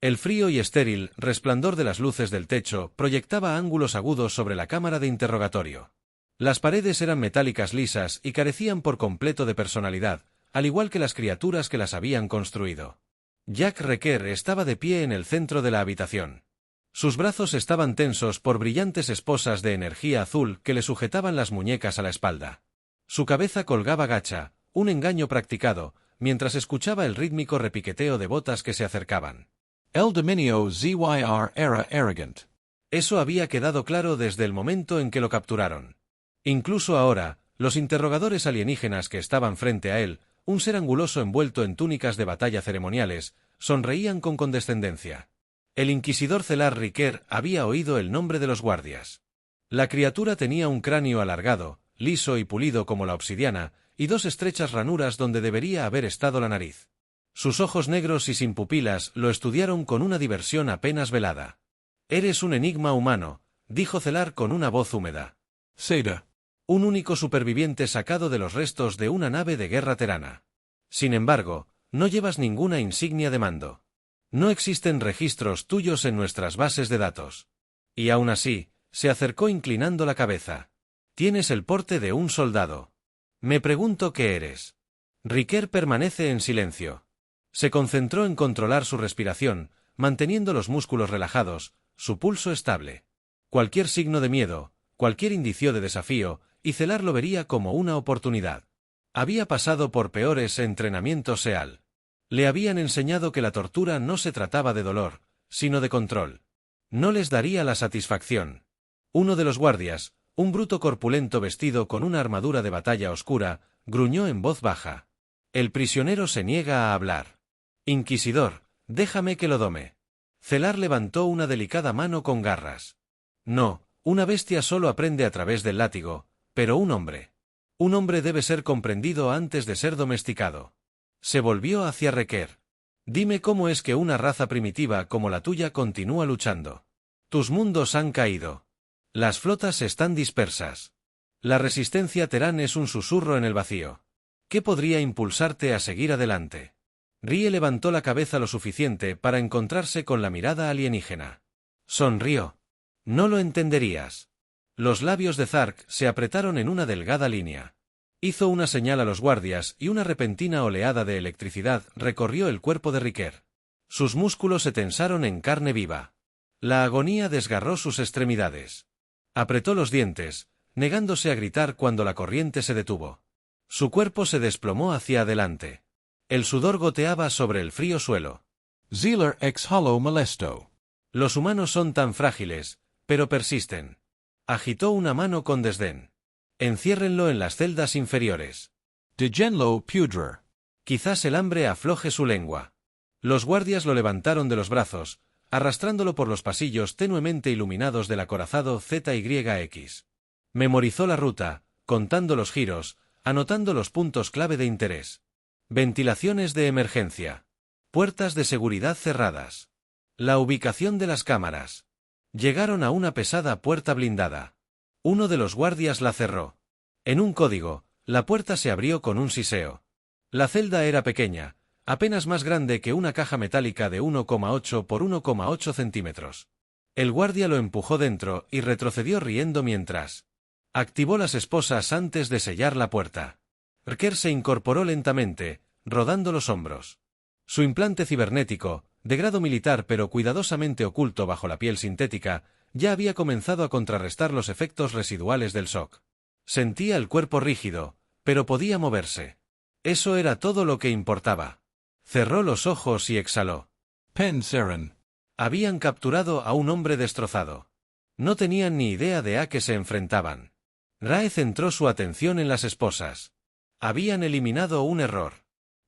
El frío y estéril resplandor de las luces del techo proyectaba ángulos agudos sobre la cámara de interrogatorio. Las paredes eran metálicas lisas y carecían por completo de personalidad, al igual que las criaturas que las habían construido. Jack Requer estaba de pie en el centro de la habitación. Sus brazos estaban tensos por brillantes esposas de energía azul que le sujetaban las muñecas a la espalda. Su cabeza colgaba gacha, un engaño practicado, mientras escuchaba el rítmico repiqueteo de botas que se acercaban. El dominio ZYR era arrogant. Eso había quedado claro desde el momento en que lo capturaron. Incluso ahora, los interrogadores alienígenas que estaban frente a él, un ser anguloso envuelto en túnicas de batalla ceremoniales, sonreían con condescendencia. El inquisidor Celar Requer había oído el nombre de los guardias. La criatura tenía un cráneo alargado, liso y pulido como la obsidiana, y dos estrechas ranuras donde debería haber estado la nariz. Sus ojos negros y sin pupilas lo estudiaron con una diversión apenas velada. «Eres un enigma humano», dijo Celar con una voz húmeda. Seda. Un único superviviente sacado de los restos de una nave de guerra terana. Sin embargo, no llevas ninguna insignia de mando. No existen registros tuyos en nuestras bases de datos. Y aún así, se acercó inclinando la cabeza. Tienes el porte de un soldado. Me pregunto qué eres. Requer permanece en silencio. Se concentró en controlar su respiración, manteniendo los músculos relajados, su pulso estable. Cualquier signo de miedo, cualquier indicio de desafío, y Celar lo vería como una oportunidad. Había pasado por peores entrenamientos SEAL. Le habían enseñado que la tortura no se trataba de dolor, sino de control. No les daría la satisfacción. Uno de los guardias, un bruto corpulento vestido con una armadura de batalla oscura, gruñó en voz baja. El prisionero se niega a hablar. Inquisidor, déjame que lo dome. Celar levantó una delicada mano con garras. No, una bestia solo aprende a través del látigo, pero un hombre. Un hombre debe ser comprendido antes de ser domesticado. Se volvió hacia Requer. Dime cómo es que una raza primitiva como la tuya continúa luchando. Tus mundos han caído. Las flotas están dispersas. La resistencia Terán es un susurro en el vacío. ¿Qué podría impulsarte a seguir adelante? Rie levantó la cabeza lo suficiente para encontrarse con la mirada alienígena. Sonrió. No lo entenderías. Los labios de Zark se apretaron en una delgada línea. Hizo una señal a los guardias y una repentina oleada de electricidad recorrió el cuerpo de Requer. Sus músculos se tensaron en carne viva. La agonía desgarró sus extremidades. Apretó los dientes, negándose a gritar cuando la corriente se detuvo. Su cuerpo se desplomó hacia adelante. El sudor goteaba sobre el frío suelo. Zealer exhaló molesto. Los humanos son tan frágiles, pero persisten. Agitó una mano con desdén. Enciérrenlo en las celdas inferiores. Déjenlo pudrir. Quizás el hambre afloje su lengua. Los guardias lo levantaron de los brazos, arrastrándolo por los pasillos tenuemente iluminados del acorazado ZYX. Memorizó la ruta, contando los giros, anotando los puntos clave de interés. Ventilaciones de emergencia. Puertas de seguridad cerradas. La ubicación de las cámaras. Llegaron a una pesada puerta blindada. Uno de los guardias la cerró. En un código, la puerta se abrió con un siseo. La celda era pequeña, apenas más grande que una caja metálica de 1,8 por 1,8 centímetros. El guardia lo empujó dentro y retrocedió riendo mientras activó las esposas antes de sellar la puerta. Requer se incorporó lentamente, rodando los hombros. Su implante cibernético, de grado militar pero cuidadosamente oculto bajo la piel sintética, ya había comenzado a contrarrestar los efectos residuales del shock. Sentía el cuerpo rígido, pero podía moverse. Eso era todo lo que importaba. Cerró los ojos y exhaló. Pensaren. Habían capturado a un hombre destrozado. No tenían ni idea de a qué se enfrentaban. Rae centró su atención en las esposas. Habían eliminado un error.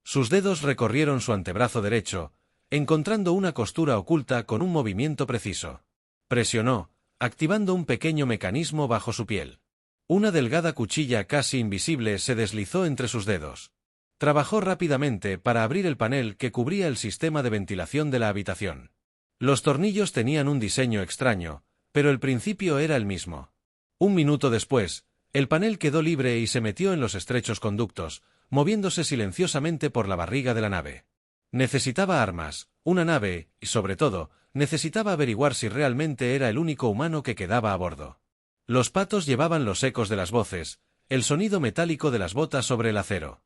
Sus dedos recorrieron su antebrazo derecho, encontrando una costura oculta con un movimiento preciso. Presionó, activando un pequeño mecanismo bajo su piel. Una delgada cuchilla casi invisible se deslizó entre sus dedos. Trabajó rápidamente para abrir el panel que cubría el sistema de ventilación de la habitación. Los tornillos tenían un diseño extraño, pero el principio era el mismo. Un minuto después, el panel quedó libre y se metió en los estrechos conductos, moviéndose silenciosamente por la barriga de la nave. Necesitaba armas, una nave, y sobre todo, necesitaba averiguar si realmente era el único humano que quedaba a bordo. Los patos llevaban los ecos de las voces, el sonido metálico de las botas sobre el acero.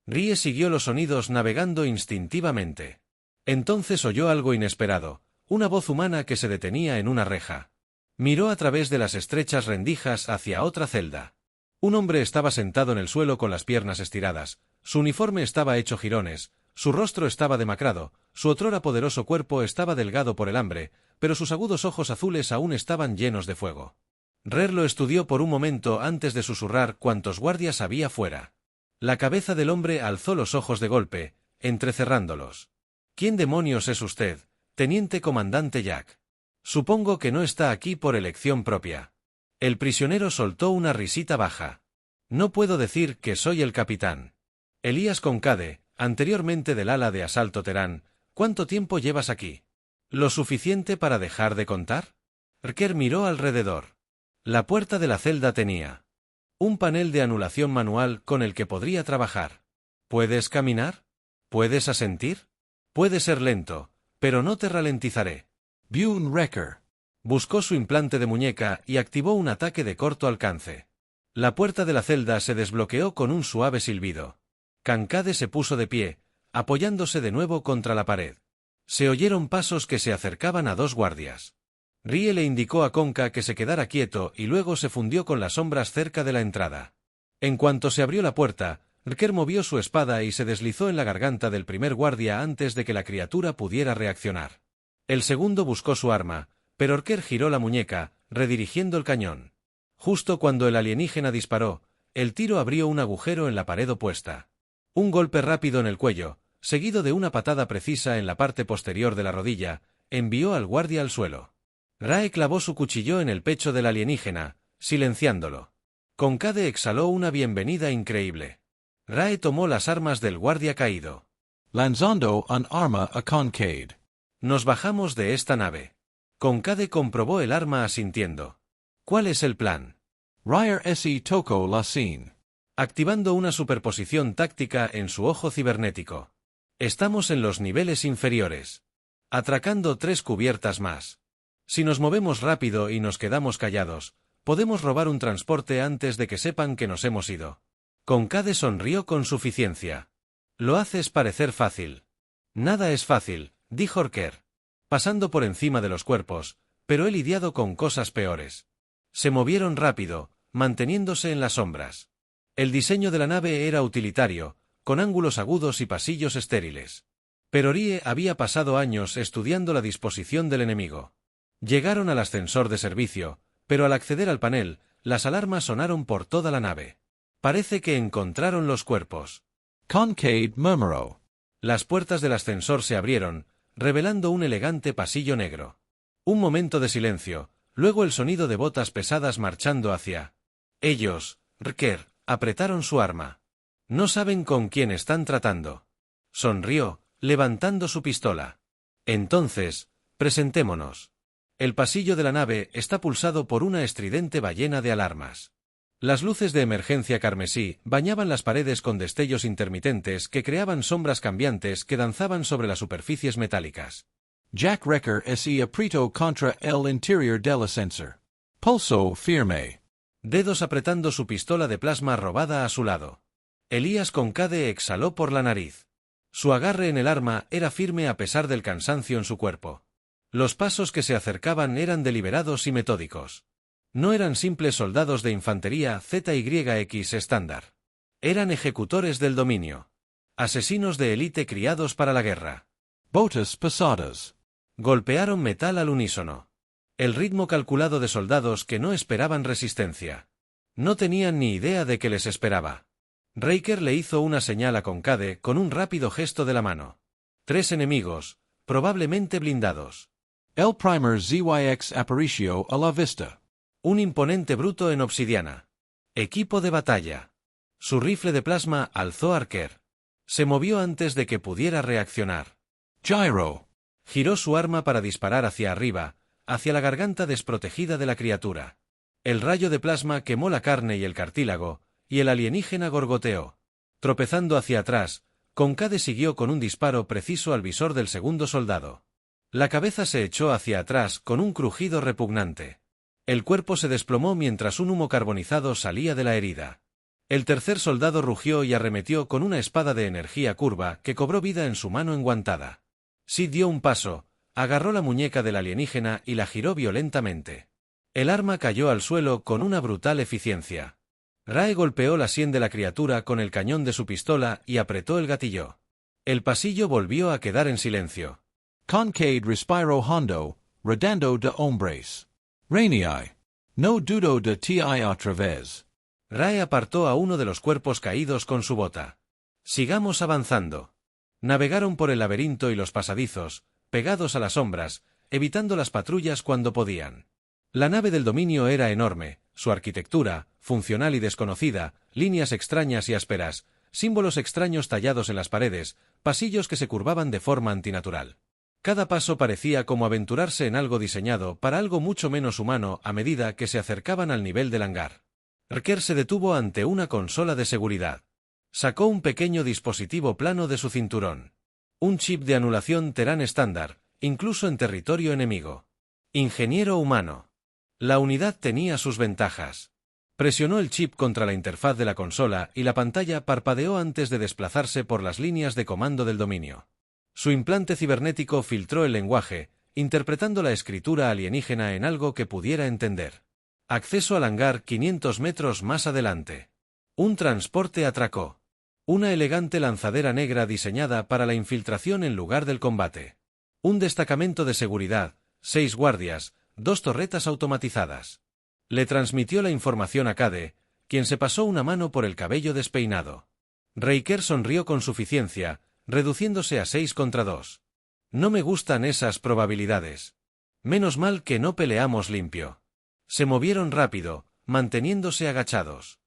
Rie siguió los sonidos navegando instintivamente. Entonces oyó algo inesperado, una voz humana que se detenía en una reja. Miró a través de las estrechas rendijas hacia otra celda. Un hombre estaba sentado en el suelo con las piernas estiradas, su uniforme estaba hecho jirones, su rostro estaba demacrado, su otrora poderoso cuerpo estaba delgado por el hambre, pero sus agudos ojos azules aún estaban llenos de fuego. Rer lo estudió por un momento antes de susurrar cuántos guardias había fuera. La cabeza del hombre alzó los ojos de golpe, entrecerrándolos. ¿Quién demonios es usted, teniente comandante Jack? Supongo que no está aquí por elección propia. El prisionero soltó una risita baja. No puedo decir que soy el capitán. Elías Concade, anteriormente del ala de asalto Terán, ¿cuánto tiempo llevas aquí? ¿Lo suficiente para dejar de contar? Rker miró alrededor. La puerta de la celda tenía un panel de anulación manual con el que podría trabajar. ¿Puedes caminar? ¿Puedes asentir? Puede ser lento, pero no te ralentizaré. Bjorn Reker. Buscó su implante de muñeca y activó un ataque de corto alcance. La puerta de la celda se desbloqueó con un suave silbido. Concade se puso de pie, apoyándose de nuevo contra la pared. Se oyeron pasos que se acercaban a dos guardias. Rie le indicó a Conca que se quedara quieto y luego se fundió con las sombras cerca de la entrada. En cuanto se abrió la puerta, Rker movió su espada y se deslizó en la garganta del primer guardia antes de que la criatura pudiera reaccionar. El segundo buscó su arma, pero Rker giró la muñeca, redirigiendo el cañón. Justo cuando el alienígena disparó, el tiro abrió un agujero en la pared opuesta. Un golpe rápido en el cuello, seguido de una patada precisa en la parte posterior de la rodilla, envió al guardia al suelo. Rae clavó su cuchillo en el pecho del alienígena, silenciándolo. Concade exhaló una bienvenida increíble. Rae tomó las armas del guardia caído. Lanzando un arma a Concade. Nos bajamos de esta nave. Concade comprobó el arma asintiendo. ¿Cuál es el plan? Ryer se tocó la scene. Activando una superposición táctica en su ojo cibernético. Estamos en los niveles inferiores. Atracando 3 cubiertas más. Si nos movemos rápido y nos quedamos callados, podemos robar un transporte antes de que sepan que nos hemos ido. Concade sonrió con suficiencia. Lo haces parecer fácil. Nada es fácil, dijo Rker. Pasando por encima de los cuerpos, pero he lidiado con cosas peores. Se movieron rápido, manteniéndose en las sombras. El diseño de la nave era utilitario, con ángulos agudos y pasillos estériles. Pero Rie había pasado años estudiando la disposición del enemigo. Llegaron al ascensor de servicio, pero al acceder al panel, las alarmas sonaron por toda la nave. Parece que encontraron los cuerpos. Concade murmuró. Las puertas del ascensor se abrieron, revelando un elegante pasillo negro. Un momento de silencio, luego el sonido de botas pesadas marchando hacia ellos. Rker apretaron su arma. No saben con quién están tratando. Sonrió, levantando su pistola. Entonces, presentémonos. El pasillo de la nave está pulsado por una estridente ballena de alarmas. Las luces de emergencia carmesí bañaban las paredes con destellos intermitentes que creaban sombras cambiantes que danzaban sobre las superficies metálicas. Jack Reker se apretó contra el interior del ascensor. Pulso firme. Dedos apretando su pistola de plasma robada a su lado. Elías Concade exhaló por la nariz. Su agarre en el arma era firme a pesar del cansancio en su cuerpo. Los pasos que se acercaban eran deliberados y metódicos. No eran simples soldados de infantería ZYX estándar. Eran ejecutores del dominio. Asesinos de élite criados para la guerra. Botas pesadas. Golpearon metal al unísono. El ritmo calculado de soldados que no esperaban resistencia. No tenían ni idea de qué les esperaba. Reker le hizo una señal a Concade con un rápido gesto de la mano. 3 enemigos, probablemente blindados. El primer ZYX aparicio a la vista. Un imponente bruto en obsidiana. Equipo de batalla. Su rifle de plasma alzó a Rker. Se movió antes de que pudiera reaccionar. Gyro. Giró su arma para disparar hacia arriba, hacia la garganta desprotegida de la criatura. El rayo de plasma quemó la carne y el cartílago, y el alienígena gorgoteó. Tropezando hacia atrás, Concade siguió con un disparo preciso al visor del segundo soldado. La cabeza se echó hacia atrás con un crujido repugnante. El cuerpo se desplomó mientras un humo carbonizado salía de la herida. El tercer soldado rugió y arremetió con una espada de energía curva que cobró vida en su mano enguantada. Sid dio un paso, agarró la muñeca del alienígena y la giró violentamente. El arma cayó al suelo con una brutal eficiencia. Rae golpeó la sien de la criatura con el cañón de su pistola y apretó el gatillo. El pasillo volvió a quedar en silencio. Concade respiro hondo, redando de hombres. Rainii. No dudo de ti otra vez. Rae apartó a uno de los cuerpos caídos con su bota. Sigamos avanzando. Navegaron por el laberinto y los pasadizos, pegados a las sombras, evitando las patrullas cuando podían. La nave del dominio era enorme, su arquitectura, funcional y desconocida, líneas extrañas y ásperas, símbolos extraños tallados en las paredes, pasillos que se curvaban de forma antinatural. Cada paso parecía como aventurarse en algo diseñado para algo mucho menos humano a medida que se acercaban al nivel del hangar. Riker se detuvo ante una consola de seguridad. Sacó un pequeño dispositivo plano de su cinturón. Un chip de anulación Terán estándar, incluso en territorio enemigo. Ingeniero humano. La unidad tenía sus ventajas. Presionó el chip contra la interfaz de la consola y la pantalla parpadeó antes de desplazarse por las líneas de comando del dominio. Su implante cibernético filtró el lenguaje, interpretando la escritura alienígena en algo que pudiera entender. Acceso al hangar 500 metros más adelante. Un transporte atracó. Una elegante lanzadera negra diseñada para la infiltración en lugar del combate. Un destacamento de seguridad, 6 guardias, 2 torretas automatizadas. Le transmitió la información a Cade, quien se pasó una mano por el cabello despeinado. Riker sonrió con suficiencia, reduciéndose a 6 contra 2. No me gustan esas probabilidades. Menos mal que no peleamos limpio. Se movieron rápido, manteniéndose agachados.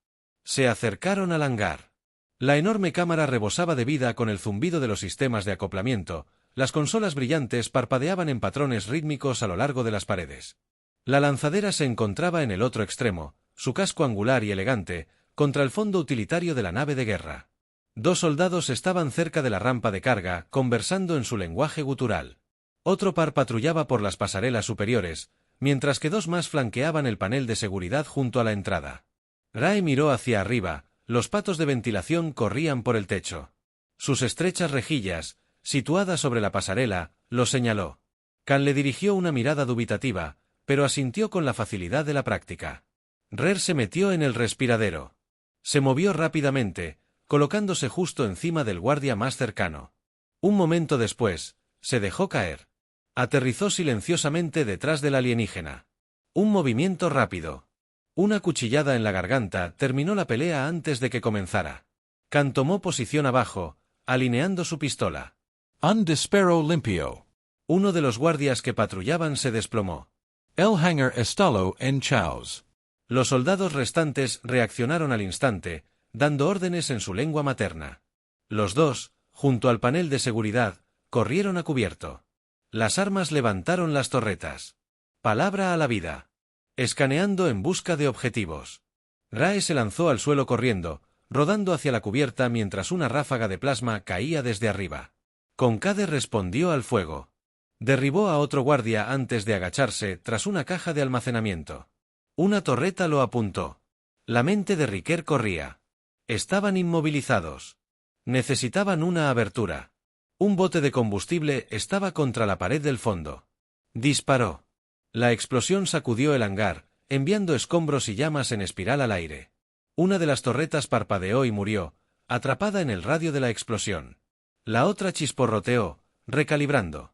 Se acercaron al hangar. La enorme cámara rebosaba de vida con el zumbido de los sistemas de acoplamiento, las consolas brillantes parpadeaban en patrones rítmicos a lo largo de las paredes. La lanzadera se encontraba en el otro extremo, su casco angular y elegante, contra el fondo utilitario de la nave de guerra. 2 soldados estaban cerca de la rampa de carga, conversando en su lenguaje gutural. Otro par patrullaba por las pasarelas superiores, mientras que 2 más flanqueaban el panel de seguridad junto a la entrada. Rae miró hacia arriba, los patos de ventilación corrían por el techo. Sus estrechas rejillas, situadas sobre la pasarela, lo señaló. Khan le dirigió una mirada dubitativa, pero asintió con la facilidad de la práctica. Rer se metió en el respiradero. Se movió rápidamente, colocándose justo encima del guardia más cercano. Un momento después, se dejó caer. Aterrizó silenciosamente detrás del alienígena. Un movimiento rápido. Una cuchillada en la garganta terminó la pelea antes de que comenzara. Khan tomó posición abajo, alineando su pistola. Un disparo limpio. Uno de los guardias que patrullaban se desplomó. El hangar estalo en chaos. Los soldados restantes reaccionaron al instante, dando órdenes en su lengua materna. Los 2, junto al panel de seguridad, corrieron a cubierto. Las armas levantaron las torretas. Palabra a la vida. Escaneando en busca de objetivos. Rae se lanzó al suelo corriendo, rodando hacia la cubierta mientras una ráfaga de plasma caía desde arriba. Concade respondió al fuego. Derribó a otro guardia antes de agacharse tras una caja de almacenamiento. Una torreta lo apuntó. La mente de Riker corría. Estaban inmovilizados. Necesitaban una abertura. Un bote de combustible estaba contra la pared del fondo. Disparó. La explosión sacudió el hangar, enviando escombros y llamas en espiral al aire. Una de las torretas parpadeó y murió, atrapada en el radio de la explosión. La otra chisporroteó, recalibrando.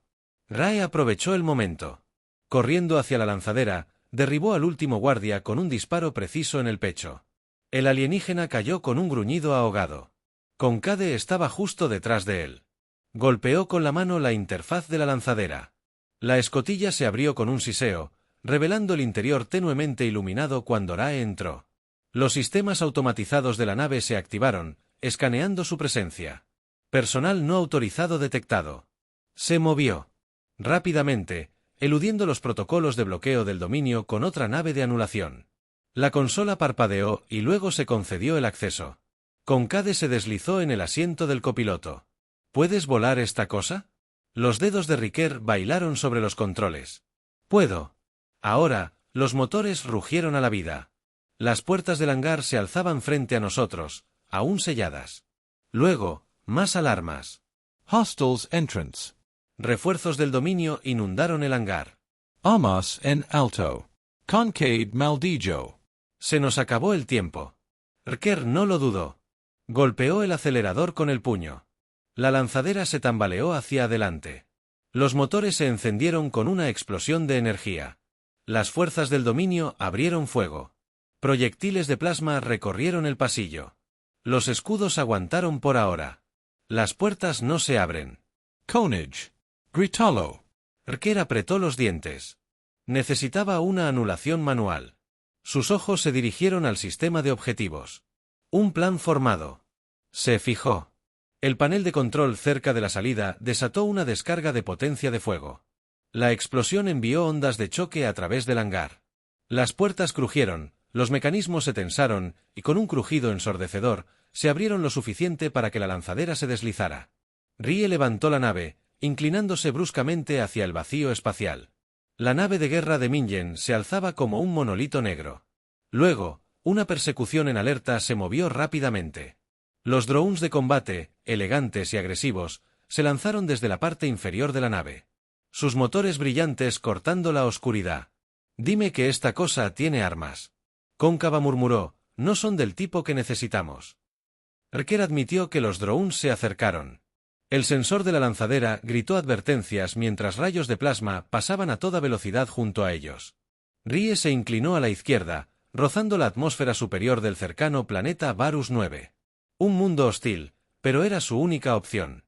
Rae aprovechó el momento. Corriendo hacia la lanzadera, derribó al último guardia con un disparo preciso en el pecho. El alienígena cayó con un gruñido ahogado. Concade estaba justo detrás de él. Golpeó con la mano la interfaz de la lanzadera. La escotilla se abrió con un siseo, revelando el interior tenuemente iluminado cuando Rae entró. Los sistemas automatizados de la nave se activaron, escaneando su presencia. Personal no autorizado detectado. Se movió. Rápidamente, eludiendo los protocolos de bloqueo del dominio con otra nave de anulación. La consola parpadeó y luego se concedió el acceso. Concade se deslizó en el asiento del copiloto. ¿Puedes volar esta cosa? Los dedos de Riker bailaron sobre los controles. Puedo. Ahora, los motores rugieron a la vida. Las puertas del hangar se alzaban frente a nosotros, aún selladas. Luego, más alarmas. Hostiles entrance. Refuerzos del dominio inundaron el hangar. Amas en alto. Concade maldillo. Se nos acabó el tiempo. Riker no lo dudó. Golpeó el acelerador con el puño. La lanzadera se tambaleó hacia adelante. Los motores se encendieron con una explosión de energía. Las fuerzas del dominio abrieron fuego. Proyectiles de plasma recorrieron el pasillo. Los escudos aguantaron por ahora. Las puertas no se abren. Konage. Gritalo. Riker apretó los dientes. Necesitaba una anulación manual. Sus ojos se dirigieron al sistema de objetivos. Un plan formado. Se fijó. El panel de control cerca de la salida desató una descarga de potencia de fuego. La explosión envió ondas de choque a través del hangar. Las puertas crujieron, los mecanismos se tensaron y con un crujido ensordecedor, se abrieron lo suficiente para que la lanzadera se deslizara. Rie levantó la nave, inclinándose bruscamente hacia el vacío espacial. La nave de guerra de Mingen se alzaba como un monolito negro. Luego, una persecución en alerta se movió rápidamente. Los drones de combate, elegantes y agresivos, se lanzaron desde la parte inferior de la nave. Sus motores brillantes cortando la oscuridad. Dime que esta cosa tiene armas. Cóncava murmuró, no son del tipo que necesitamos. Riker admitió que los drones se acercaron. El sensor de la lanzadera gritó advertencias mientras rayos de plasma pasaban a toda velocidad junto a ellos. Rie se inclinó a la izquierda, rozando la atmósfera superior del cercano planeta Varus 9. Un mundo hostil, pero era su única opción.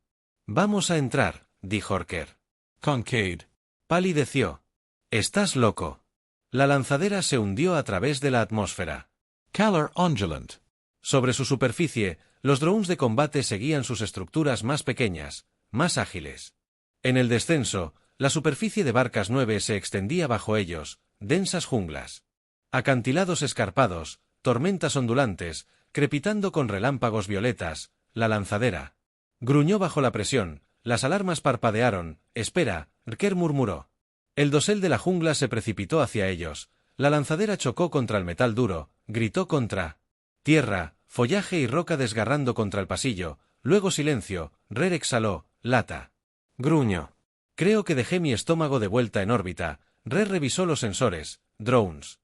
Vamos a entrar, dijo Riker. Concade. Palideció. Estás loco. La lanzadera se hundió a través de la atmósfera. Calar ondulant. Sobre su superficie, los drones de combate seguían sus estructuras más pequeñas, más ágiles. En el descenso, la superficie de Barcas 9 se extendía bajo ellos, densas junglas. Acantilados escarpados, tormentas ondulantes, crepitando con relámpagos violetas, la lanzadera. Gruñó bajo la presión, las alarmas parpadearon. Espera, Riker murmuró. El dosel de la jungla se precipitó hacia ellos, la lanzadera chocó contra el metal duro, gritó contra tierra, follaje y roca desgarrando contra el pasillo, luego silencio. Rer exhaló, lata. Gruñó. Creo que dejé mi estómago de vuelta en órbita. Rer revisó los sensores, drones.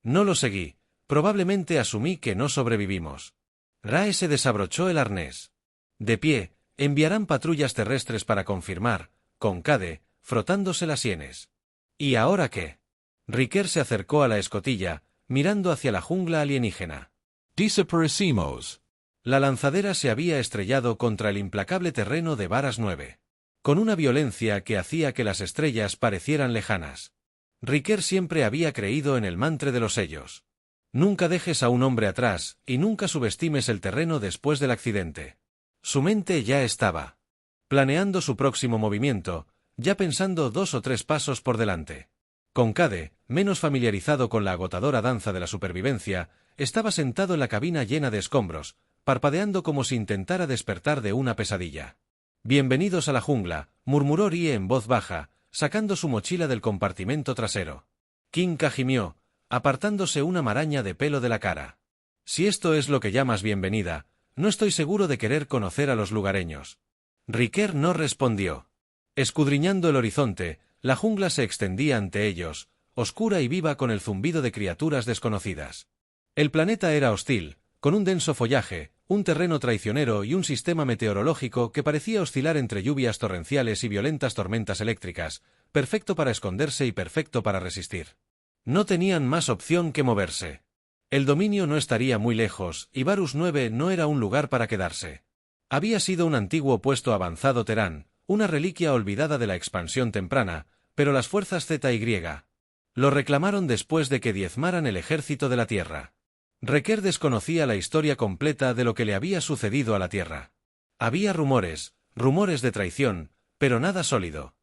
No lo seguí, probablemente asumí que no sobrevivimos. Rae se desabrochó el arnés. De pie, enviarán patrullas terrestres para confirmar, Concade, frotándose las sienes. ¿Y ahora qué? Riker se acercó a la escotilla, mirando hacia la jungla alienígena. Desaparecimos. La lanzadera se había estrellado contra el implacable terreno de Varas 9. Con una violencia que hacía que las estrellas parecieran lejanas. Riker siempre había creído en el mantra de los sellos. Nunca dejes a un hombre atrás, y nunca subestimes el terreno después del accidente. Su mente ya estaba planeando su próximo movimiento, ya pensando 2 o 3 pasos por delante. Concade, menos familiarizado con la agotadora danza de la supervivencia, estaba sentado en la cabina llena de escombros, parpadeando como si intentara despertar de una pesadilla. Bienvenidos a la jungla, murmuró Rie en voz baja, sacando su mochila del compartimento trasero. Kinka gimió, apartándose una maraña de pelo de la cara. Si esto es lo que llamas bienvenida, no estoy seguro de querer conocer a los lugareños. Riker no respondió. Escudriñando el horizonte, la jungla se extendía ante ellos, oscura y viva con el zumbido de criaturas desconocidas. El planeta era hostil, con un denso follaje, un terreno traicionero y un sistema meteorológico que parecía oscilar entre lluvias torrenciales y violentas tormentas eléctricas, perfecto para esconderse y perfecto para resistir. No tenían más opción que moverse. El dominio no estaría muy lejos, y Varus 9 no era un lugar para quedarse. Había sido un antiguo puesto avanzado Terán, una reliquia olvidada de la expansión temprana, pero las fuerzas ZY lo reclamaron después de que diezmaran el ejército de la Tierra. Riker desconocía la historia completa de lo que le había sucedido a la Tierra. Había rumores de traición, pero nada sólido.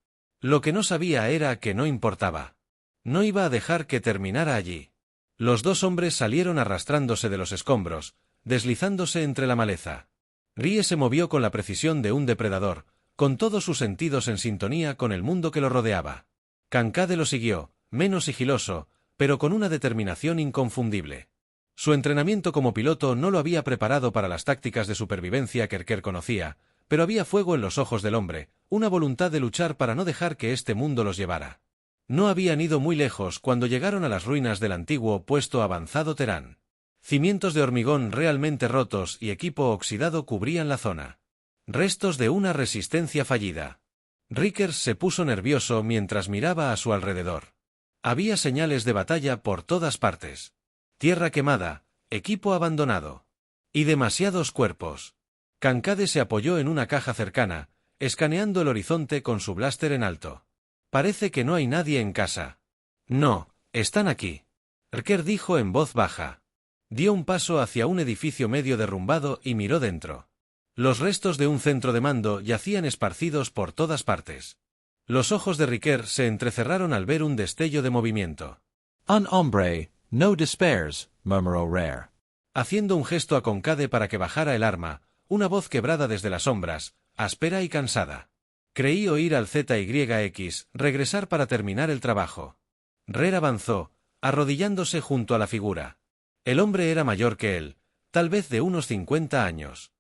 Lo que no sabía era que no importaba. No iba a dejar que terminara allí. Los 2 hombres salieron arrastrándose de los escombros, deslizándose entre la maleza. Rie se movió con la precisión de un depredador, con todos sus sentidos en sintonía con el mundo que lo rodeaba. Kankade lo siguió, menos sigiloso, pero con una determinación inconfundible. Su entrenamiento como piloto no lo había preparado para las tácticas de supervivencia que Rker conocía, pero había fuego en los ojos del hombre, una voluntad de luchar para no dejar que este mundo los llevara. No habían ido muy lejos cuando llegaron a las ruinas del antiguo puesto avanzado Terán. Cimientos de hormigón realmente rotos y equipo oxidado cubrían la zona. Restos de una resistencia fallida. Rickers se puso nervioso mientras miraba a su alrededor. Había señales de batalla por todas partes. Tierra quemada, equipo abandonado. Y demasiados cuerpos. Kankade se apoyó en una caja cercana, escaneando el horizonte con su blaster en alto. Parece que no hay nadie en casa. No, están aquí. Rker dijo en voz baja. Dio un paso hacia un edificio medio derrumbado y miró dentro. Los restos de un centro de mando yacían esparcidos por todas partes. Los ojos de Riker se entrecerraron al ver un destello de movimiento. Un hombre, no despairs, murmuró Rare. Haciendo un gesto a Kankade para que bajara el arma, una voz quebrada desde las sombras, áspera y cansada. Creí oír al ZYX regresar para terminar el trabajo. Rare avanzó, arrodillándose junto a la figura. El hombre era mayor que él, tal vez de unos 50 años.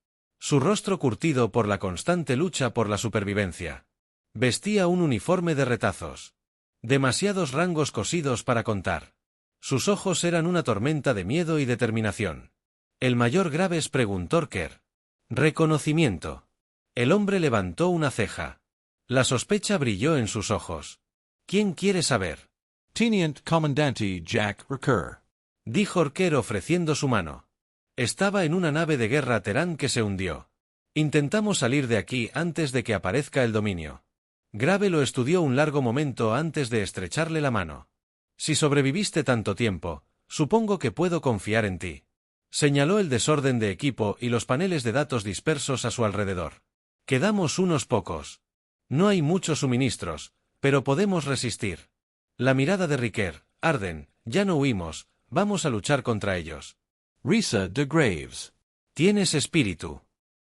Su rostro curtido por la constante lucha por la supervivencia. Vestía un uniforme de retazos. Demasiados rangos cosidos para contar. Sus ojos eran una tormenta de miedo y determinación. El mayor Graves preguntó Rker. Reconocimiento. El hombre levantó una ceja. La sospecha brilló en sus ojos. ¿Quién quiere saber? Teniente Comandante Jack Rker. Dijo Rker ofreciendo su mano. Estaba en una nave de guerra Terán que se hundió. Intentamos salir de aquí antes de que aparezca el dominio. Grave lo estudió un largo momento antes de estrecharle la mano. Si sobreviviste tanto tiempo, supongo que puedo confiar en ti. Señaló el desorden de equipo y los paneles de datos dispersos a su alrededor. Quedamos unos pocos. No hay muchos suministros, pero podemos resistir. La mirada de Riker, Arden, ya no huimos, vamos a luchar contra ellos. Risa de Graves. Tienes espíritu.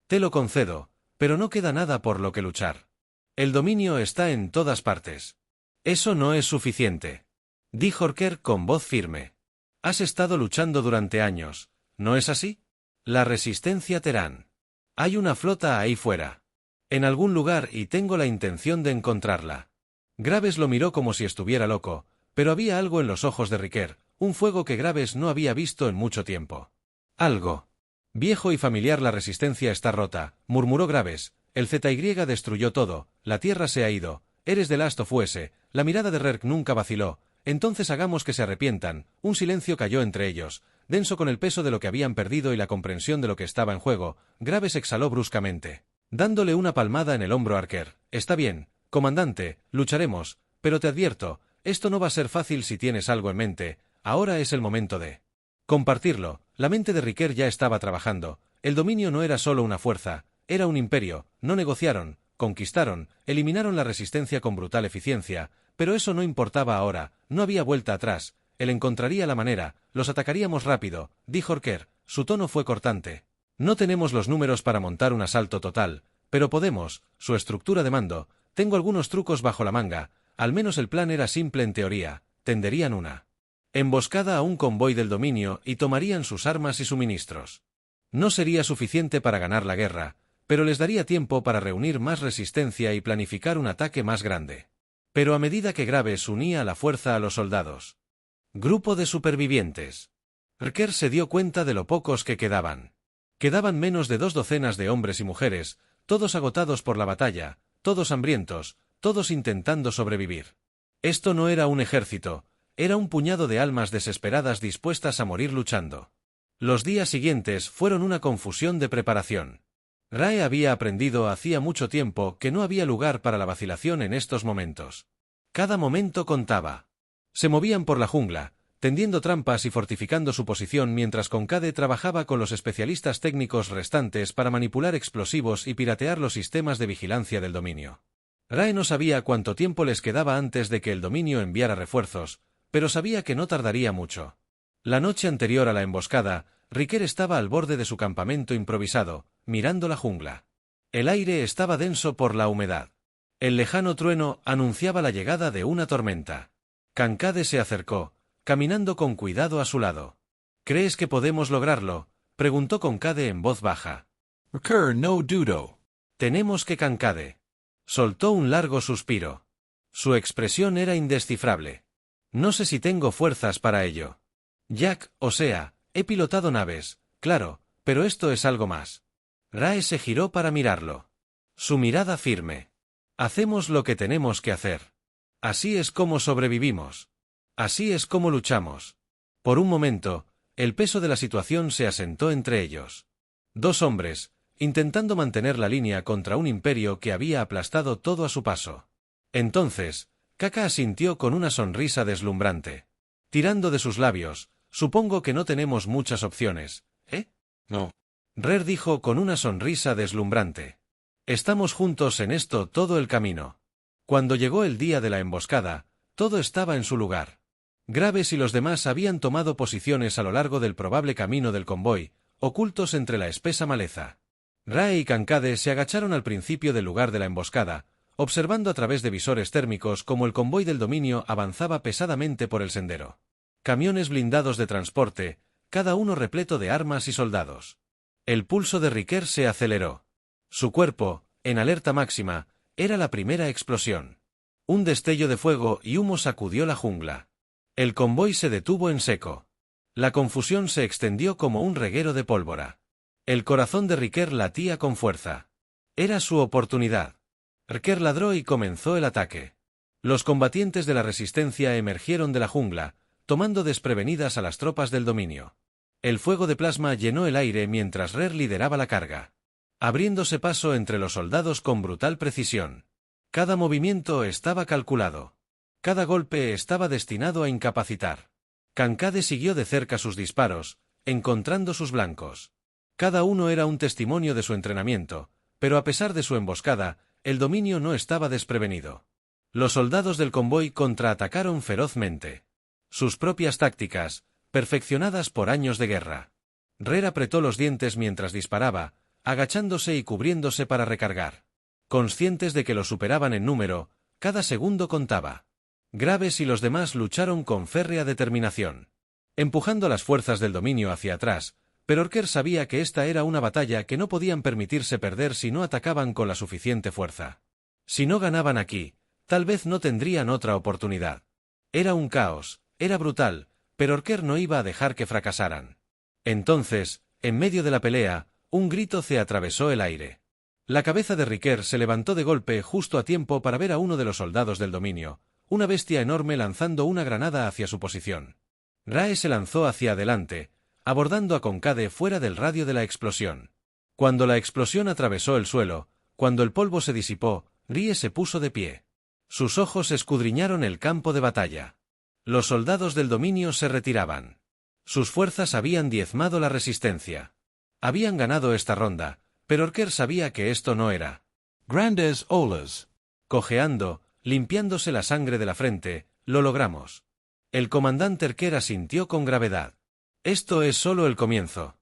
Te lo concedo, pero no queda nada por lo que luchar. El dominio está en todas partes. Eso no es suficiente. Dijo Rker con voz firme. Has estado luchando durante años, ¿no es así? La resistencia Terán. Hay una flota ahí fuera. En algún lugar y tengo la intención de encontrarla. Graves lo miró como si estuviera loco, pero había algo en los ojos de Riker, un fuego que Graves no había visto en mucho tiempo. Algo. Viejo y familiar, la resistencia está rota, murmuró Graves. El ZY destruyó todo, la Tierra se ha ido, eres de Last of Us. La mirada de Rerk nunca vaciló. Entonces hagamos que se arrepientan. Un silencio cayó entre ellos, denso con el peso de lo que habían perdido y la comprensión de lo que estaba en juego. Graves exhaló bruscamente, dándole una palmada en el hombro a Rker. Está bien, comandante, lucharemos, pero te advierto, esto no va a ser fácil si tienes algo en mente. Ahora es el momento de compartirlo. La mente de Riker ya estaba trabajando. El dominio no era solo una fuerza, era un imperio. No negociaron, conquistaron, eliminaron la resistencia con brutal eficiencia, pero eso no importaba ahora, no había vuelta atrás. Él encontraría la manera, los atacaríamos rápido, dijo Rker. Su tono fue cortante. No tenemos los números para montar un asalto total, pero podemos, su estructura de mando, tengo algunos trucos bajo la manga, al menos el plan era simple en teoría, tenderían una emboscada a un convoy del dominio y tomarían sus armas y suministros. No sería suficiente para ganar la guerra, pero les daría tiempo para reunir más resistencia y planificar un ataque más grande. Pero a medida que Graves unía a la fuerza a los soldados. Grupo de supervivientes. Rker se dio cuenta de lo pocos que quedaban. Quedaban menos de 2 docenas de hombres y mujeres, todos agotados por la batalla, todos hambrientos, todos intentando sobrevivir. Esto no era un ejército, era un puñado de almas desesperadas dispuestas a morir luchando. Los días siguientes fueron una confusión de preparación. Rae había aprendido hacía mucho tiempo que no había lugar para la vacilación en estos momentos. Cada momento contaba. Se movían por la jungla, tendiendo trampas y fortificando su posición mientras Kankade trabajaba con los especialistas técnicos restantes para manipular explosivos y piratear los sistemas de vigilancia del dominio. Rae no sabía cuánto tiempo les quedaba antes de que el dominio enviara refuerzos, pero sabía que no tardaría mucho. La noche anterior a la emboscada, Riker estaba al borde de su campamento improvisado, mirando la jungla. El aire estaba denso por la humedad. El lejano trueno anunciaba la llegada de una tormenta. Kankade se acercó, caminando con cuidado a su lado. ¿Crees que podemos lograrlo?, preguntó Kankade en voz baja. Riker no dudo. Tenemos que Kankade. Soltó un largo suspiro. Su expresión era indescifrable. No sé si tengo fuerzas para ello. Jack, o sea, he pilotado naves, claro, pero esto es algo más. Rae se giró para mirarlo. Su mirada firme. Hacemos lo que tenemos que hacer. Así es como sobrevivimos. Así es como luchamos. Por un momento, el peso de la situación se asentó entre ellos. Dos hombres, intentando mantener la línea contra un imperio que había aplastado todo a su paso. Entonces, Kaka asintió con una sonrisa deslumbrante. Tirando de sus labios, supongo que no tenemos muchas opciones, ¿eh? No. Rer dijo con una sonrisa deslumbrante. Estamos juntos en esto todo el camino. Cuando llegó el día de la emboscada, todo estaba en su lugar. Graves y los demás habían tomado posiciones a lo largo del probable camino del convoy, ocultos entre la espesa maleza. Rae y Kankade se agacharon al principio del lugar de la emboscada, observando a través de visores térmicos cómo el convoy del dominio avanzaba pesadamente por el sendero. Camiones blindados de transporte, cada uno repleto de armas y soldados. El pulso de Riker se aceleró. Su cuerpo, en alerta máxima, era la primera explosión. Un destello de fuego y humo sacudió la jungla. El convoy se detuvo en seco. La confusión se extendió como un reguero de pólvora. El corazón de Riker latía con fuerza. Era su oportunidad. Riker ladró y comenzó el ataque. Los combatientes de la resistencia emergieron de la jungla, tomando desprevenidas a las tropas del dominio. El fuego de plasma llenó el aire mientras Rer lideraba la carga, abriéndose paso entre los soldados con brutal precisión. Cada movimiento estaba calculado. Cada golpe estaba destinado a incapacitar. Kankade siguió de cerca sus disparos, encontrando sus blancos. Cada uno era un testimonio de su entrenamiento, pero a pesar de su emboscada, el dominio no estaba desprevenido. Los soldados del convoy contraatacaron ferozmente. Sus propias tácticas, perfeccionadas por años de guerra. Rer apretó los dientes mientras disparaba, agachándose y cubriéndose para recargar. Conscientes de que lo superaban en número, cada segundo contaba. Graves y los demás lucharon con férrea determinación, empujando a las fuerzas del dominio hacia atrás, pero Riker sabía que esta era una batalla que no podían permitirse perder si no atacaban con la suficiente fuerza. Si no ganaban aquí, tal vez no tendrían otra oportunidad. Era un caos, era brutal, pero Riker no iba a dejar que fracasaran. Entonces, en medio de la pelea, un grito se atravesó el aire. La cabeza de Riker se levantó de golpe justo a tiempo para ver a uno de los soldados del dominio, una bestia enorme lanzando una granada hacia su posición. Rae se lanzó hacia adelante, abordando a Kankade fuera del radio de la explosión. Cuando la explosión atravesó el suelo, cuando el polvo se disipó, Rie se puso de pie. Sus ojos escudriñaron el campo de batalla. Los soldados del dominio se retiraban. Sus fuerzas habían diezmado la resistencia. Habían ganado esta ronda, pero Riker sabía que esto no era. Grandes olas. Cojeando, limpiándose la sangre de la frente, lo logramos. El comandante Riker asintió con gravedad. Esto es solo el comienzo.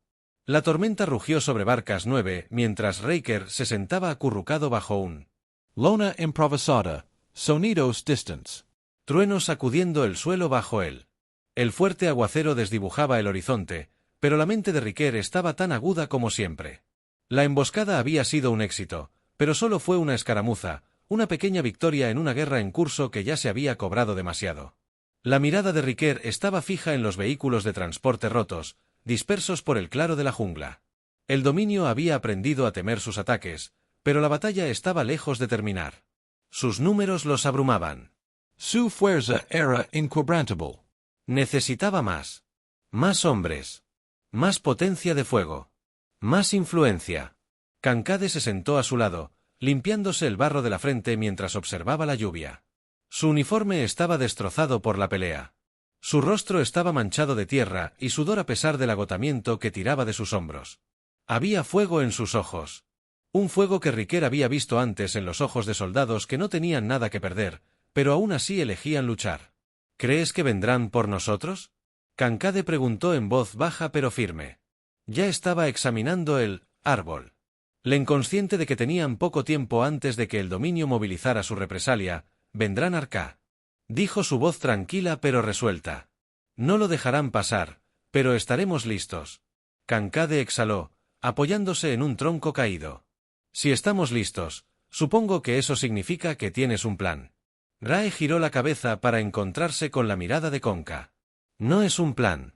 La tormenta rugió sobre Barcas 9 mientras Riker se sentaba acurrucado bajo un Lona improvisada. Sonidos distance. trueno sacudiendo el suelo bajo él. El fuerte aguacero desdibujaba el horizonte, pero la mente de Riker estaba tan aguda como siempre. La emboscada había sido un éxito, pero solo fue una escaramuza, una pequeña victoria en una guerra en curso que ya se había cobrado demasiado. La mirada de Riker estaba fija en los vehículos de transporte rotos, dispersos por el claro de la jungla. El dominio había aprendido a temer sus ataques, pero la batalla estaba lejos de terminar. Sus números los abrumaban. Su fuerza era inquebrantable. Necesitaba más. Más hombres. Más potencia de fuego. Más influencia. Kankade se sentó a su lado, limpiándose el barro de la frente mientras observaba la lluvia. Su uniforme estaba destrozado por la pelea. Su rostro estaba manchado de tierra y sudor a pesar del agotamiento que tiraba de sus hombros. Había fuego en sus ojos. Un fuego que Riker había visto antes en los ojos de soldados que no tenían nada que perder, pero aún así elegían luchar. ¿Crees que vendrán por nosotros? Kankade preguntó en voz baja pero firme. Ya estaba examinando el árbol. Len, consciente de que tenían poco tiempo antes de que el dominio movilizara su represalia, vendrán Arca. Dijo su voz tranquila pero resuelta. No lo dejarán pasar, pero estaremos listos. Kankade exhaló, apoyándose en un tronco caído. Si estamos listos, supongo que eso significa que tienes un plan. Rae giró la cabeza para encontrarse con la mirada de Conca. No es un plan.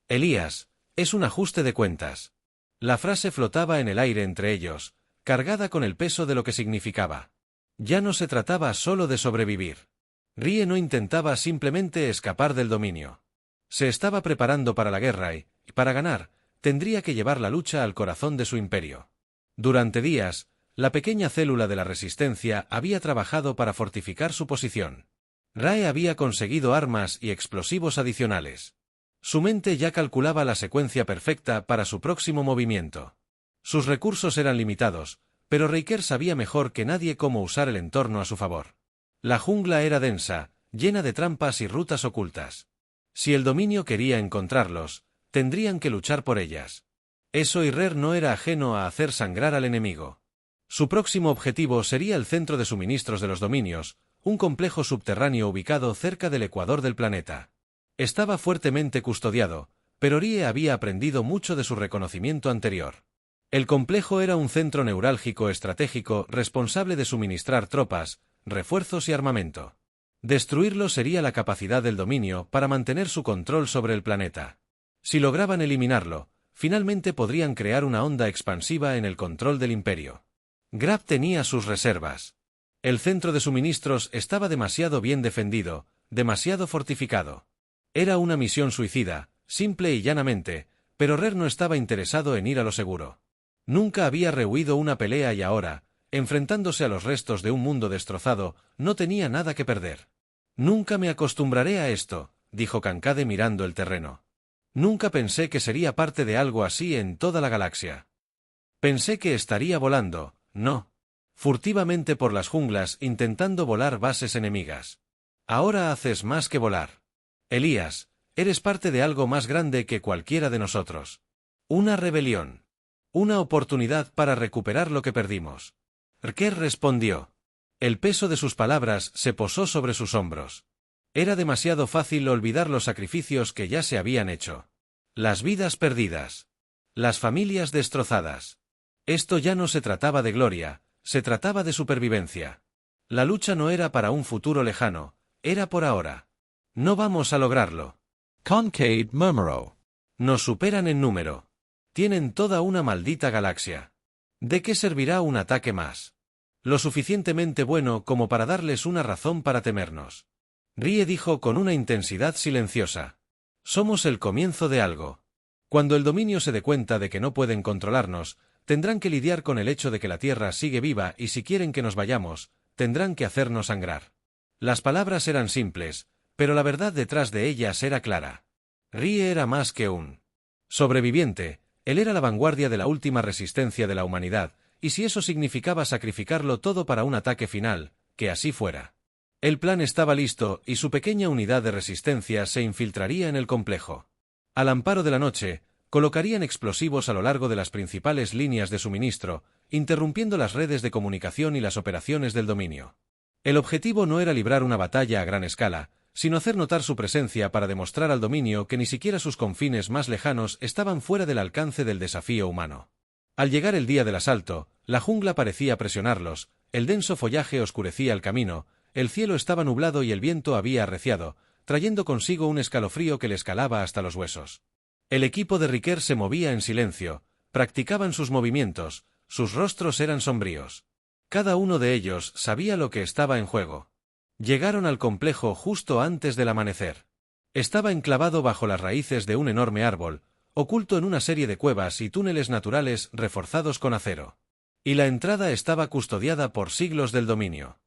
Elías, es un ajuste de cuentas. La frase flotaba en el aire entre ellos, cargada con el peso de lo que significaba. Ya no se trataba solo de sobrevivir. Rie no intentaba simplemente escapar del dominio. Se estaba preparando para la guerra y, para ganar, tendría que llevar la lucha al corazón de su imperio. Durante días, la pequeña célula de la resistencia había trabajado para fortificar su posición. Rae había conseguido armas y explosivos adicionales. Su mente ya calculaba la secuencia perfecta para su próximo movimiento. Sus recursos eran limitados, pero Riker sabía mejor que nadie cómo usar el entorno a su favor. La jungla era densa, llena de trampas y rutas ocultas. Si el dominio quería encontrarlos, tendrían que luchar por ellas. Eso y Rer no era ajeno a hacer sangrar al enemigo. Su próximo objetivo sería el centro de suministros de los dominios, un complejo subterráneo ubicado cerca del ecuador del planeta. Estaba fuertemente custodiado, pero Rie había aprendido mucho de su reconocimiento anterior. El complejo era un centro neurálgico estratégico responsable de suministrar tropas, refuerzos y armamento. Destruirlo sería la capacidad del dominio para mantener su control sobre el planeta. Si lograban eliminarlo, finalmente podrían crear una onda expansiva en el control del imperio. Grab tenía sus reservas. El centro de suministros estaba demasiado bien defendido, demasiado fortificado. Era una misión suicida, simple y llanamente, pero Rer no estaba interesado en ir a lo seguro. Nunca había rehuido una pelea y ahora, enfrentándose a los restos de un mundo destrozado, no tenía nada que perder. Nunca me acostumbraré a esto, dijo Kankade mirando el terreno. Nunca pensé que sería parte de algo así en toda la galaxia. Pensé que estaría volando, no. Furtivamente por las junglas intentando volar bases enemigas. Ahora haces más que volar. Elías, eres parte de algo más grande que cualquiera de nosotros. Una rebelión. Una oportunidad para recuperar lo que perdimos. Riker respondió. El peso de sus palabras se posó sobre sus hombros. Era demasiado fácil olvidar los sacrificios que ya se habían hecho. Las vidas perdidas. Las familias destrozadas. Esto ya no se trataba de gloria, se trataba de supervivencia. La lucha no era para un futuro lejano, era por ahora. No vamos a lograrlo. Kankade murmuró. Nos superan en número. Tienen toda una maldita galaxia. ¿De qué servirá un ataque más? Lo suficientemente bueno como para darles una razón para temernos. Rie dijo con una intensidad silenciosa. Somos el comienzo de algo. Cuando el dominio se dé cuenta de que no pueden controlarnos, tendrán que lidiar con el hecho de que la Tierra sigue viva y si quieren que nos vayamos, tendrán que hacernos sangrar. Las palabras eran simples, pero la verdad detrás de ellas era clara. Rie era más que un sobreviviente, él era la vanguardia de la última resistencia de la humanidad, y si eso significaba sacrificarlo todo para un ataque final, que así fuera. El plan estaba listo y su pequeña unidad de resistencia se infiltraría en el complejo. Al amparo de la noche, colocarían explosivos a lo largo de las principales líneas de suministro, interrumpiendo las redes de comunicación y las operaciones del dominio. El objetivo no era librar una batalla a gran escala, sino hacer notar su presencia para demostrar al dominio que ni siquiera sus confines más lejanos estaban fuera del alcance del desafío humano. Al llegar el día del asalto, la jungla parecía presionarlos, el denso follaje oscurecía el camino, el cielo estaba nublado y el viento había arreciado, trayendo consigo un escalofrío que les calaba hasta los huesos. El equipo de Riker se movía en silencio, practicaban sus movimientos, sus rostros eran sombríos. Cada uno de ellos sabía lo que estaba en juego. Llegaron al complejo justo antes del amanecer. Estaba enclavado bajo las raíces de un enorme árbol, oculto en una serie de cuevas y túneles naturales reforzados con acero. Y la entrada estaba custodiada por siglos del dominio.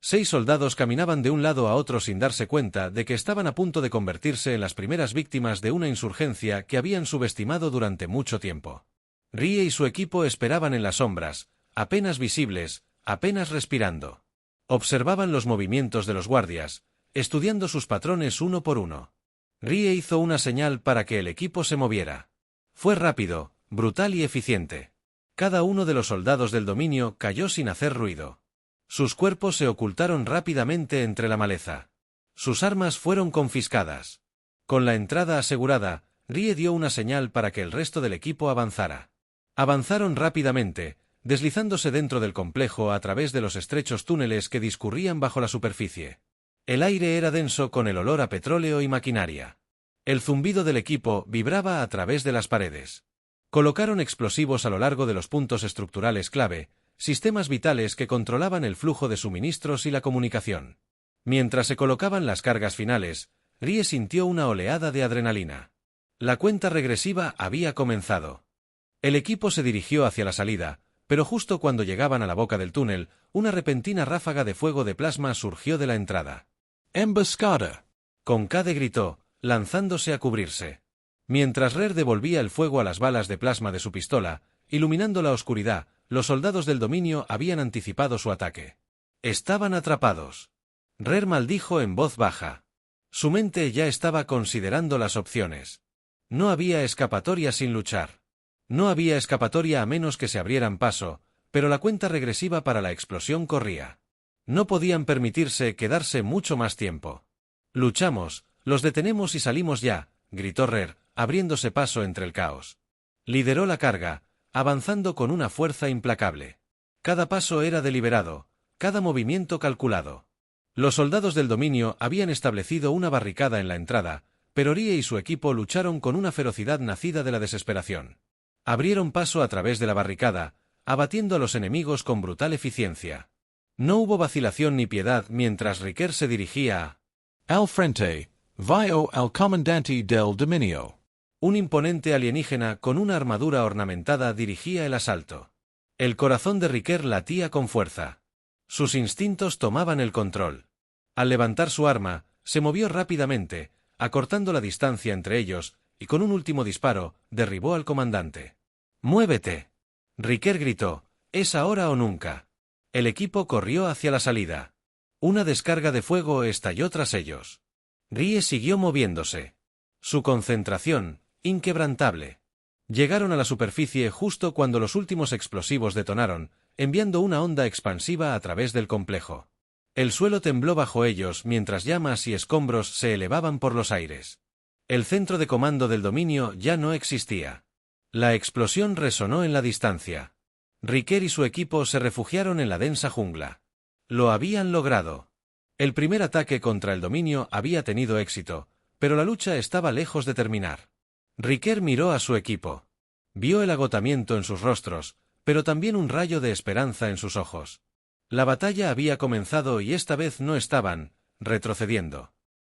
6 soldados caminaban de un lado a otro sin darse cuenta de que estaban a punto de convertirse en las primeras víctimas de una insurgencia que habían subestimado durante mucho tiempo. Rie y su equipo esperaban en las sombras, apenas visibles, apenas respirando. Observaban los movimientos de los guardias, estudiando sus patrones uno por uno. Rie hizo una señal para que el equipo se moviera. Fue rápido, brutal y eficiente. Cada uno de los soldados del dominio cayó sin hacer ruido. Sus cuerpos se ocultaron rápidamente entre la maleza. Sus armas fueron confiscadas. Con la entrada asegurada, Rie dio una señal para que el resto del equipo avanzara. Avanzaron rápidamente, deslizándose dentro del complejo a través de los estrechos túneles que discurrían bajo la superficie. El aire era denso con el olor a petróleo y maquinaria. El zumbido del equipo vibraba a través de las paredes. Colocaron explosivos a lo largo de los puntos estructurales clave, sistemas vitales que controlaban el flujo de suministros y la comunicación. Mientras se colocaban las cargas finales, Rie sintió una oleada de adrenalina. La cuenta regresiva había comenzado. El equipo se dirigió hacia la salida, pero justo cuando llegaban a la boca del túnel, una repentina ráfaga de fuego de plasma surgió de la entrada. ¡Emboscada! Concade gritó, lanzándose a cubrirse. Mientras Rer devolvía el fuego a las balas de plasma de su pistola, iluminando la oscuridad, los soldados del dominio habían anticipado su ataque. Estaban atrapados. Rer maldijo en voz baja. Su mente ya estaba considerando las opciones. No había escapatoria sin luchar. No había escapatoria a menos que se abrieran paso, pero la cuenta regresiva para la explosión corría. No podían permitirse quedarse mucho más tiempo. Luchamos, los detenemos y salimos ya, gritó Rer, abriéndose paso entre el caos. Lideró la carga, avanzando con una fuerza implacable. Cada paso era deliberado, cada movimiento calculado. Los soldados del dominio habían establecido una barricada en la entrada, pero Rie y su equipo lucharon con una ferocidad nacida de la desesperación. Abrieron paso a través de la barricada, abatiendo a los enemigos con brutal eficiencia. No hubo vacilación ni piedad mientras Riker se dirigía Al frente, vio al comandante del dominio. Un imponente alienígena con una armadura ornamentada dirigía el asalto. El corazón de Riker latía con fuerza. Sus instintos tomaban el control. Al levantar su arma, se movió rápidamente, acortando la distancia entre ellos, y con un último disparo, derribó al comandante. ¡Muévete! Riker gritó, «Es ahora o nunca». El equipo corrió hacia la salida. Una descarga de fuego estalló tras ellos. Rie siguió moviéndose. Su concentración, inquebrantable. Llegaron a la superficie justo cuando los últimos explosivos detonaron, enviando una onda expansiva a través del complejo. El suelo tembló bajo ellos mientras llamas y escombros se elevaban por los aires. El centro de comando del dominio ya no existía. La explosión resonó en la distancia. Riker y su equipo se refugiaron en la densa jungla. Lo habían logrado. El primer ataque contra el dominio había tenido éxito, pero la lucha estaba lejos de terminar. Riker miró a su equipo. Vio el agotamiento en sus rostros, pero también un rayo de esperanza en sus ojos. La batalla había comenzado y esta vez no estaban retrocediendo.